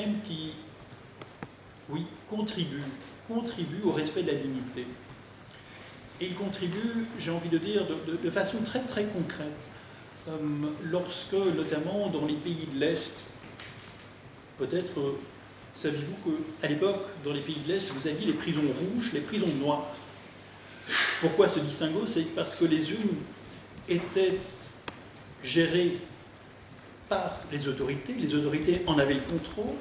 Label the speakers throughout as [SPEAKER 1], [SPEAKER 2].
[SPEAKER 1] système qui, oui, contribue au respect de la dignité. Et il contribue, j'ai envie de dire, de façon très très concrète. Lorsque, notamment dans les pays de l'Est, peut-être saviez-vous qu'à l'époque, dans les pays de l'Est, vous aviez les prisons rouges, les prisons noires. Pourquoi ce distinguo? C'est parce que les unes étaient gérées par les autorités en avaient le contrôle,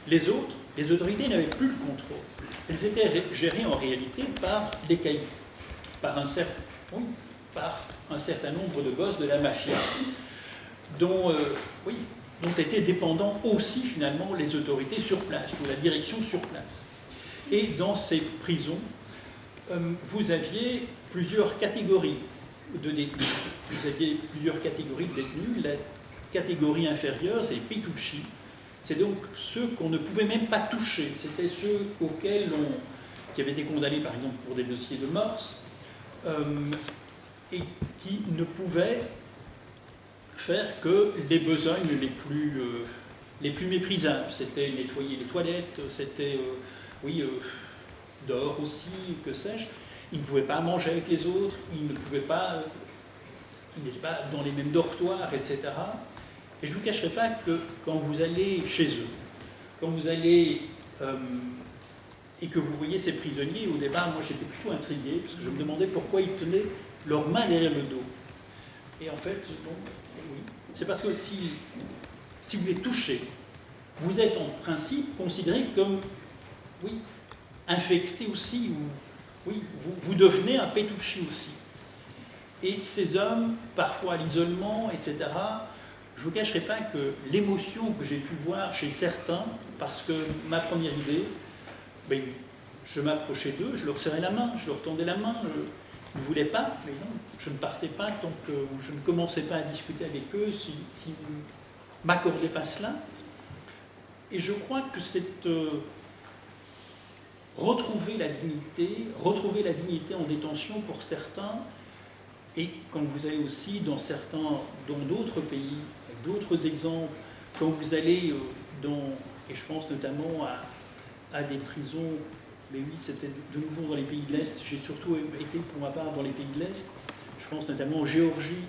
[SPEAKER 1] les autres, les autorités n'avaient plus le contrôle. Elles étaient gérées en réalité par les caïds, par un certain nombre de boss de la mafia, dont étaient dépendants aussi finalement les autorités sur place, ou la direction sur place. Et dans ces prisons, vous aviez plusieurs catégories de détenus. Vous aviez plusieurs catégories de détenus. La catégorie inférieure, c'est les Pitucci. C'est donc ceux qu'on ne pouvait même pas toucher. C'était ceux qui avaient été condamnés, par exemple, pour des dossiers de mœurs, et qui ne pouvaient faire que les besognes les plus méprisables. C'était nettoyer les toilettes, c'était, dehors aussi, que sais-je. Ils ne pouvaient pas manger avec les autres, ils n'étaient pas dans les mêmes dortoirs, etc. Et je ne vous cacherai pas que quand vous allez chez eux, quand vous allez et que vous voyez ces prisonniers, au départ, moi j'étais plutôt intrigué, parce que je me demandais pourquoi ils tenaient leurs mains derrière le dos. Et en fait, c'est parce que si vous les touchez, vous êtes en principe considéré comme, infecté aussi, ou vous devenez un Pitucci aussi. Et ces hommes, parfois à l'isolement, etc., je ne vous cacherai pas que l'émotion que j'ai pu voir chez certains, parce que ma première idée, je m'approchais d'eux, je leur serrais la main, je leur tendais la main, ils ne voulaient pas, mais non, je ne partais pas tant que je ne commençais pas à discuter avec eux s'ils ne m'accordaient pas cela. Et je crois que c'est retrouver la dignité en détention pour certains, et quand vous allez aussi dans d'autres pays, avec d'autres exemples, quand vous allez et je pense notamment à des prisons, mais oui, c'était de nouveau dans les pays de l'Est, j'ai surtout été pour ma part dans les pays de l'Est, je pense notamment en Géorgie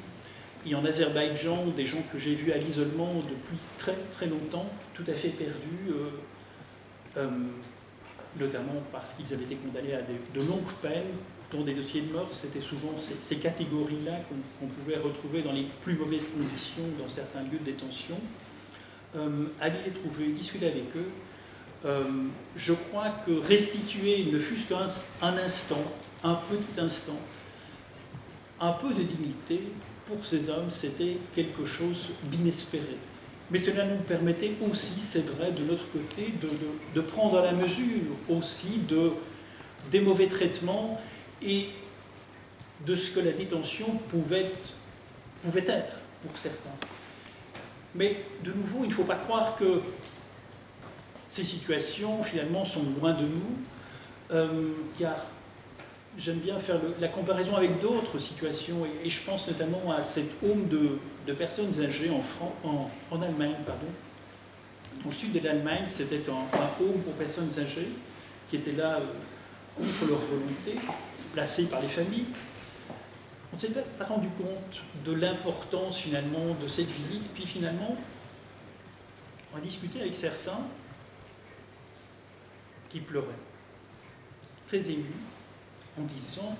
[SPEAKER 1] et en Azerbaïdjan, des gens que j'ai vus à l'isolement depuis très très longtemps, tout à fait perdus, notamment parce qu'ils avaient été condamnés à de longues peines. Dans des dossiers de mort, c'était souvent ces catégories-là qu'on pouvait retrouver dans les plus mauvaises conditions dans certains lieux de détention. Aller les trouver, discuter avec eux, je crois que restituer, ne fût-ce qu'un instant, un petit instant, un peu de dignité, pour ces hommes, c'était quelque chose d'inespéré. Mais cela nous permettait aussi, c'est vrai, de notre côté, de prendre la mesure aussi des mauvais traitements et de ce que la détention pouvait être pour certains. Mais de nouveau, il ne faut pas croire que ces situations, finalement, sont loin de nous, car j'aime bien faire la comparaison avec d'autres situations, et je pense notamment à cette home de personnes âgées en Allemagne, pardon. Au sud de l'Allemagne, c'était un home pour personnes âgées qui étaient là contre leur volonté, placées par les familles. On ne s'est pas rendu compte de l'importance finalement de cette visite, puis finalement, on a discuté avec certains qui pleuraient, très émus, en disant,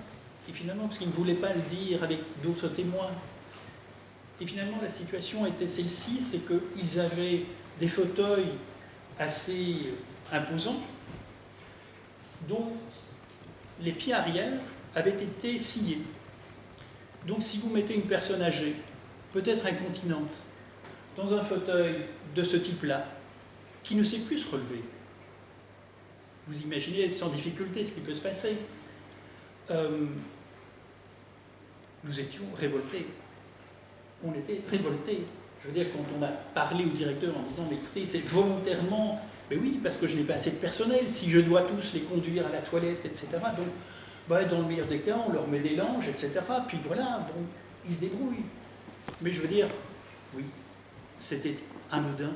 [SPEAKER 1] et finalement, parce qu'ils ne voulaient pas le dire avec d'autres témoins, et finalement la situation était celle-ci, c'est qu'ils avaient des fauteuils assez imposants, dont les pieds arrière avaient été sciés. Donc si vous mettez une personne âgée, peut-être incontinente, dans un fauteuil de ce type-là, qui ne sait plus se relever, vous imaginez sans difficulté ce qui peut se passer. Nous étions révoltés. On était révoltés. Je veux dire, quand on a parlé au directeur en disant, mais écoutez, c'est volontairement, mais oui, parce que je n'ai pas assez de personnel, si je dois tous les conduire à la toilette, etc. Donc, dans le meilleur des cas, on leur met des langes, etc. Puis voilà, bon, ils se débrouillent. Mais je veux dire, oui, c'était anodin.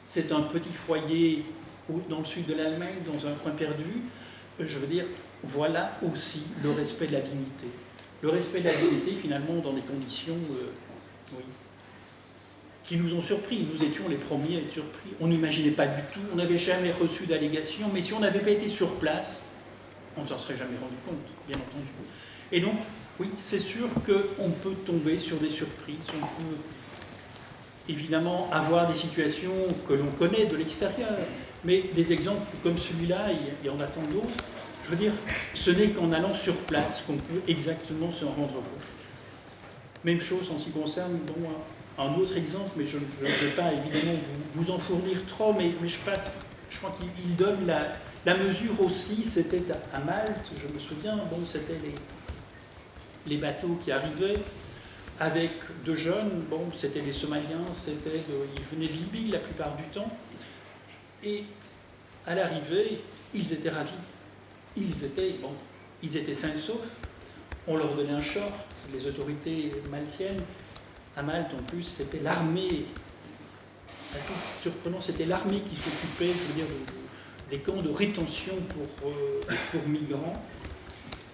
[SPEAKER 1] c'est un petit foyer dans le sud de l'Allemagne, dans un coin perdu. Je veux dire, voilà aussi le respect de la dignité. Le respect de la dignité, finalement, dans des conditions oui, qui nous ont surpris. Nous étions les premiers à être surpris. On n'imaginait pas du tout, on n'avait jamais reçu d'allégations, mais si on n'avait pas été sur place, on ne s'en serait jamais rendu compte, bien entendu. Et donc, oui, c'est sûr qu'on peut tomber sur des surprises, on peut évidemment avoir des situations que l'on connaît de l'extérieur, mais des exemples comme celui-là, il y en a tant d'autres. Je veux dire, ce n'est qu'en allant sur place qu'on peut exactement se rendre compte. Même chose en ce qui concerne un autre exemple, mais je ne vais pas évidemment vous en fournir trop, mais je crois qu'il donne la mesure aussi. C'était à Malte, je me souviens, c'était les bateaux qui arrivaient avec de jeunes, c'était les Somaliens, ils venaient de Libye la plupart du temps, et à l'arrivée, ils étaient ravis. Ils étaient sains et saufs. On leur donnait un short. Les autorités maltiennes, à Malte en plus, c'était l'armée, assez surprenant, c'était l'armée qui s'occupait, je veux dire, des camps de rétention pour migrants.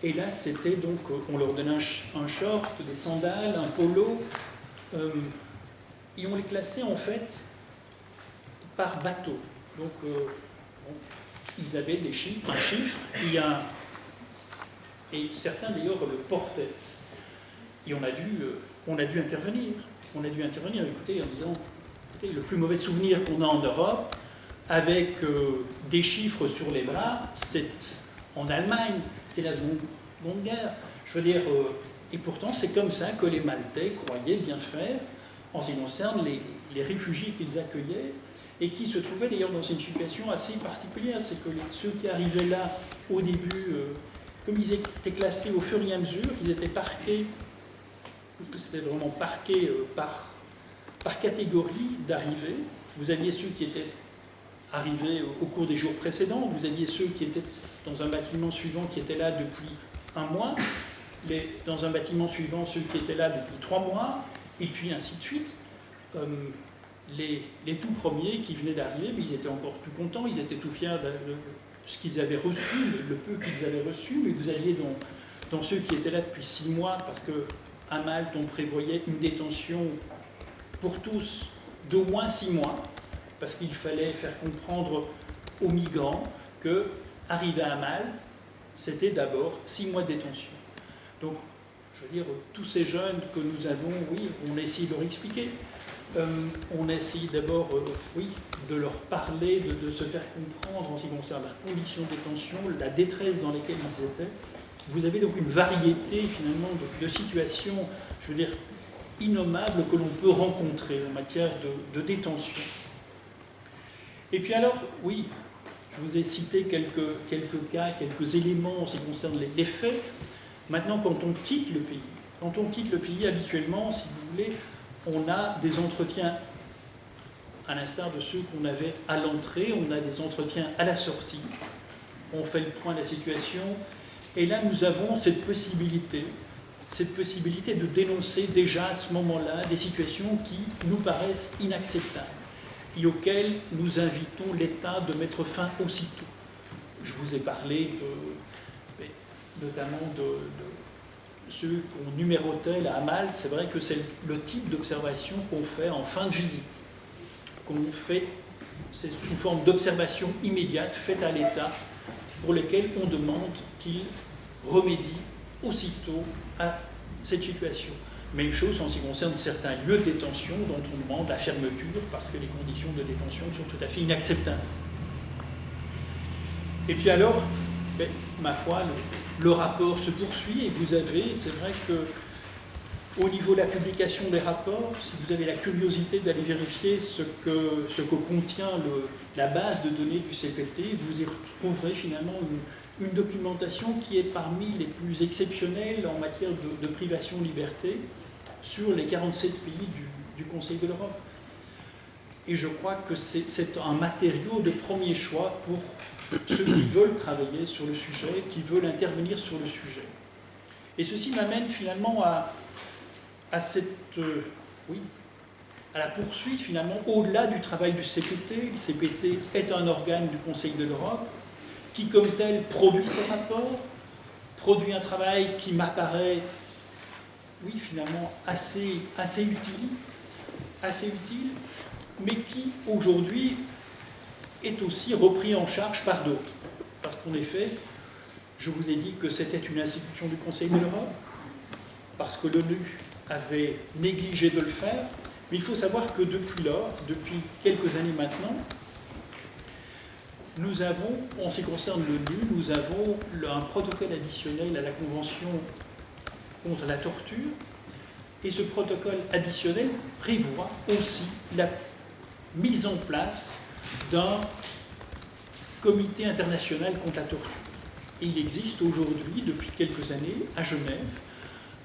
[SPEAKER 1] Et là, c'était donc, on leur donnait un short, des sandales, un polo, et on les classait en fait par bateau. Donc, ils avaient un chiffre, et certains d'ailleurs le portaient. Et on a dû intervenir. Écoutez, en disant, écoutez, le plus mauvais souvenir qu'on a en Europe, avec des chiffres sur les bras, c'est en Allemagne, c'est la Seconde Guerre. Je veux dire, et pourtant c'est comme ça que les Maltais croyaient bien faire en ce qui concerne les réfugiés qu'ils accueillaient, et qui se trouvaient d'ailleurs dans une situation assez particulière. C'est que ceux qui arrivaient là au début, comme ils étaient classés au fur et à mesure, ils étaient parqués, parce que c'était vraiment parqué par catégorie d'arrivée. Vous aviez ceux qui étaient arrivés au cours des jours précédents, vous aviez ceux qui étaient dans un bâtiment suivant qui étaient là depuis un mois, dans un bâtiment suivant ceux qui étaient là depuis 3 mois, et puis ainsi de suite. Les tout premiers qui venaient d'arriver, mais ils étaient encore plus contents, ils étaient tout fiers de ce qu'ils avaient reçu, le peu qu'ils avaient reçu, mais vous alliez dans ceux qui étaient là depuis 6 mois, parce qu'à Malte, on prévoyait une détention pour tous d'au moins 6 mois, parce qu'il fallait faire comprendre aux migrants que, arriver à Malte, c'était d'abord 6 mois de détention. Donc, je veux dire, tous ces jeunes que nous avons, oui, on a essayé de leur expliquer. On a essayé d'abord, de leur parler, de se faire comprendre en ce qui concerne leurs conditions de détention, la détresse dans laquelle ils étaient. Vous avez donc une variété finalement de situations, je veux dire, innommables que l'on peut rencontrer en matière de détention. Et puis alors, oui, je vous ai cité quelques cas, quelques éléments en ce qui concerne les faits. Maintenant, quand on quitte le pays, habituellement, si vous voulez, on a des entretiens, à l'instar de ceux qu'on avait à l'entrée, on a des entretiens à la sortie, on fait le point de la situation, et là nous avons cette possibilité de dénoncer déjà à ce moment-là des situations qui nous paraissent inacceptables et auxquelles nous invitons l'État de mettre fin aussitôt. Je vous ai parlé notamment de ceux qu'on numérotait là à Malte. C'est vrai que c'est le type d'observation qu'on fait en fin de visite. C'est sous forme d'observation immédiate faite à l'État pour lesquelles on demande qu'il remédie aussitôt à cette situation. Même chose en ce qui concerne certains lieux de détention dont on demande la fermeture parce que les conditions de détention sont tout à fait inacceptables. Et puis alors, ma foi, le rapport se poursuit et vous avez, c'est vrai que au niveau de la publication des rapports, si vous avez la curiosité d'aller vérifier ce que contient la base de données du CPT, vous y retrouverez finalement une documentation qui est parmi les plus exceptionnelles en matière de privation de liberté sur les 47 pays du Conseil de l'Europe. Et je crois que c'est un matériau de premier choix pour ceux qui veulent travailler sur le sujet, qui veulent intervenir sur le sujet. Et ceci m'amène finalement à cette à la poursuite finalement au-delà du travail du CPT. Le CPT est un organe du Conseil de l'Europe qui comme tel produit ses rapports, produit un travail qui m'apparaît, oui finalement assez utile, mais qui aujourd'hui est aussi repris en charge par d'autres. Parce qu'en effet, je vous ai dit que c'était une institution du Conseil de l'Europe, parce que l'ONU avait négligé de le faire, mais il faut savoir que depuis lors, depuis quelques années maintenant, nous avons, en ce qui concerne l'ONU, nous avons un protocole additionnel à la Convention contre la torture, et ce protocole additionnel prévoit aussi la mise en place d'un comité international contre la torture. Et il existe aujourd'hui, depuis quelques années, à Genève,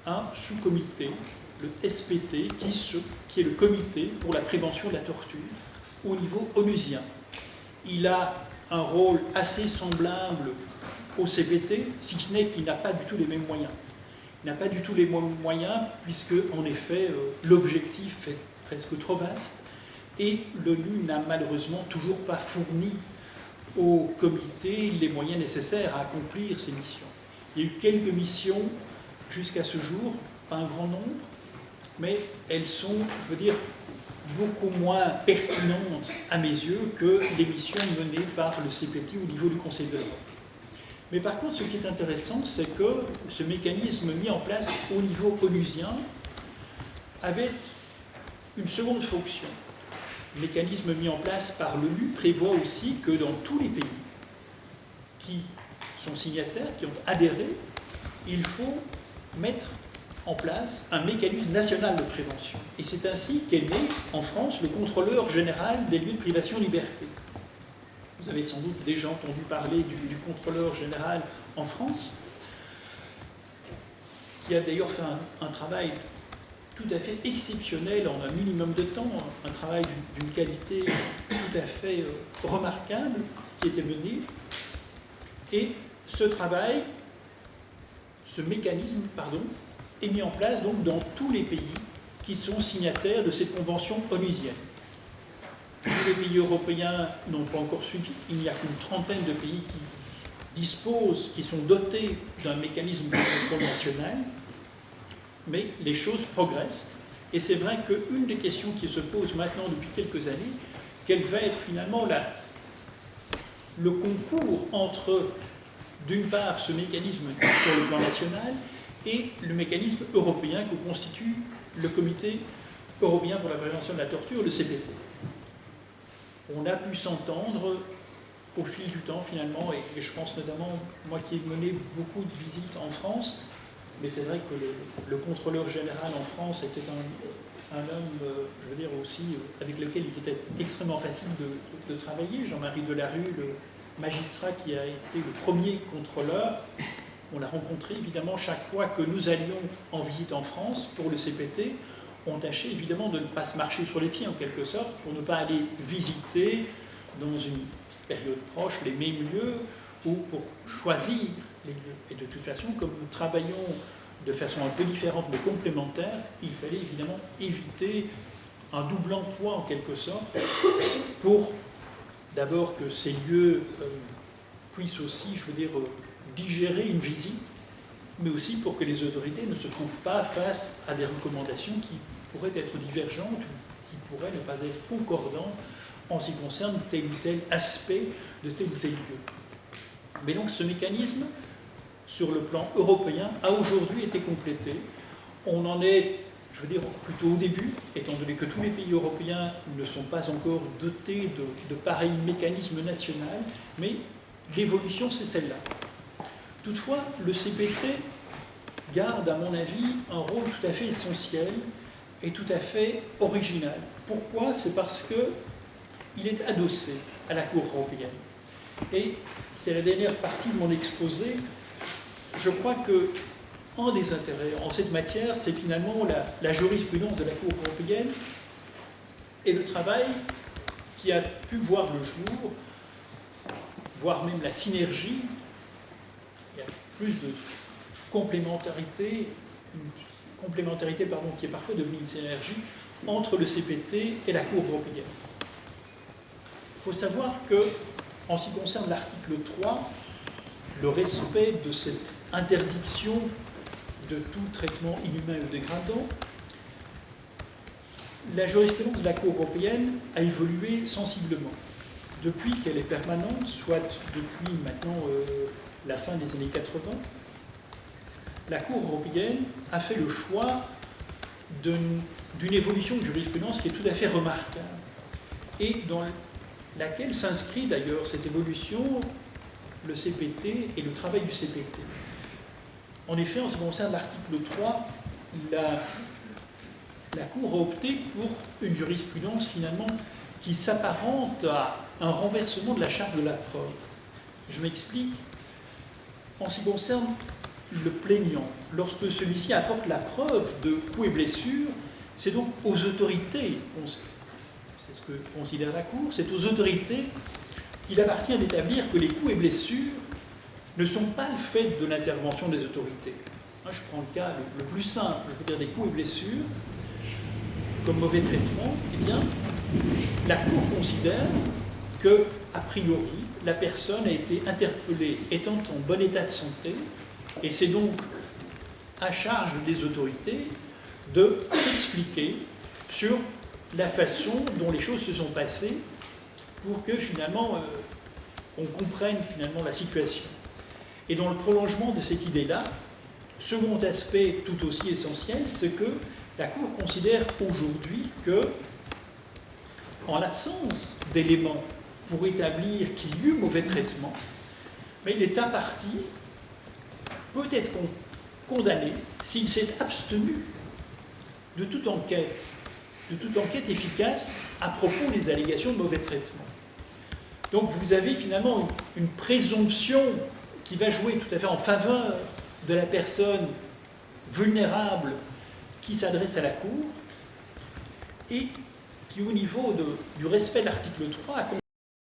[SPEAKER 1] un sous-comité, le SPT, qui est le comité pour la prévention de la torture au niveau onusien. Il a un rôle assez semblable au CPT, si ce n'est qu'il n'a pas du tout les mêmes moyens. Il n'a pas du tout les mêmes moyens, puisque, en effet, l'objectif est presque trop vaste, et l'ONU n'a malheureusement toujours pas fourni au comité les moyens nécessaires à accomplir ces missions. Il y a eu quelques missions jusqu'à ce jour, pas un grand nombre, mais elles sont, je veux dire, beaucoup moins pertinentes à mes yeux que les missions menées par le CPT au niveau du Conseil de l'Europe. Mais par contre, ce qui est intéressant, c'est que ce mécanisme mis en place au niveau onusien avait une seconde fonction. Le mécanisme mis en place par l'ONU prévoit aussi que dans tous les pays qui sont signataires, qui ont adhéré, il faut mettre en place un mécanisme national de prévention. Et c'est ainsi qu'est né en France le contrôleur général des lieux de privation de liberté. Vous avez sans doute déjà entendu parler du contrôleur général en France, qui a d'ailleurs fait un travail tout à fait exceptionnel en un minimum de temps, un travail d'une qualité tout à fait remarquable qui était mené. Et ce travail, ce mécanisme, est mis en place donc dans tous les pays qui sont signataires de cette convention onusienne. Tous les pays européens n'ont pas encore suivi. Il n'y a qu'une trentaine de pays qui disposent, qui sont dotés d'un mécanisme de contrôle national, mais les choses progressent. Et c'est vrai qu'une des questions qui se pose maintenant depuis quelques années, quel va être finalement le concours entre, d'une part, ce mécanisme sur le plan national et le mécanisme européen que constitue le Comité européen pour la prévention de la torture, le CPT. On a pu s'entendre au fil du temps finalement, et je pense notamment, moi qui ai mené beaucoup de visites en France, mais c'est vrai que le contrôleur général en France était un homme, je veux dire aussi, avec lequel il était extrêmement facile de travailler. Jean-Marie Delarue, le magistrat qui a été le premier contrôleur, on l'a rencontré évidemment chaque fois que nous allions en visite en France pour le CPT. On tâchait évidemment de ne pas se marcher sur les pieds en quelque sorte, pour ne pas aller visiter dans une période proche les mêmes lieux ou pour choisir les lieux. Et de toute façon, comme nous travaillons de façon un peu différente mais complémentaire, il fallait évidemment éviter un double emploi en quelque sorte pour d'abord que ces lieux puissent aussi, je veux dire, digérer une visite, mais aussi pour que les autorités ne se trouvent pas face à des recommandations qui pourraient être divergentes ou qui pourraient ne pas être concordantes en ce qui concerne tel ou tel aspect de tel ou tel lieu. Mais donc ce mécanisme, sur le plan européen, a aujourd'hui été complété. On en est, je veux dire, plutôt au début, étant donné que tous les pays européens ne sont pas encore dotés de pareils mécanismes nationaux, mais l'évolution, c'est celle-là. Toutefois, le CPT garde, à mon avis, un rôle tout à fait essentiel et tout à fait original. Pourquoi? C'est parce qu'il est adossé à la Cour européenne. Et c'est la dernière partie de mon exposé. Je crois que un des intérêts en cette matière, c'est finalement la jurisprudence de la Cour européenne et le travail qui a pu voir le jour, voire même la synergie. Il y a plus de complémentarité, qui est parfois devenue une synergie entre le CPT et la Cour européenne. Il faut savoir que, en ce qui concerne l'article 3, le respect de cette interdiction de tout traitement inhumain ou dégradant, la jurisprudence de la Cour européenne a évolué sensiblement depuis qu'elle est permanente, soit depuis maintenant la fin des années 80. La Cour européenne a fait le choix d'une évolution de jurisprudence qui est tout à fait remarquable et dans laquelle s'inscrit d'ailleurs cette évolution, le CPT et le travail du CPT. En effet, en ce qui concerne l'article 3, la Cour a opté pour une jurisprudence finalement qui s'apparente à un renversement de la charge de la preuve. Je m'explique. En ce qui concerne le plaignant, lorsque celui-ci apporte la preuve de coups et blessures, c'est donc aux autorités, c'est ce que considère la Cour, c'est aux autorités qu'il appartient d'établir que les coups et blessures ne sont pas le fait de l'intervention des autorités. Je prends le cas le plus simple, je veux dire des coups et blessures, comme mauvais traitement, eh bien, la Cour considère que, a priori, la personne a été interpellée étant en bon état de santé, et c'est donc à charge des autorités de s'expliquer sur la façon dont les choses se sont passées pour que finalement on comprenne finalement la situation. Et dans le prolongement de cette idée-là, second aspect tout aussi essentiel, c'est que la Cour considère aujourd'hui que, en l'absence d'éléments pour établir qu'il y eut mauvais traitement, mais l'État partie peut être condamné s'il s'est abstenu de toute enquête efficace à propos des allégations de mauvais traitement. Donc vous avez finalement une présomption qui va jouer tout à fait en faveur de la personne vulnérable qui s'adresse à la Cour et qui, au niveau du respect de l'article 3, a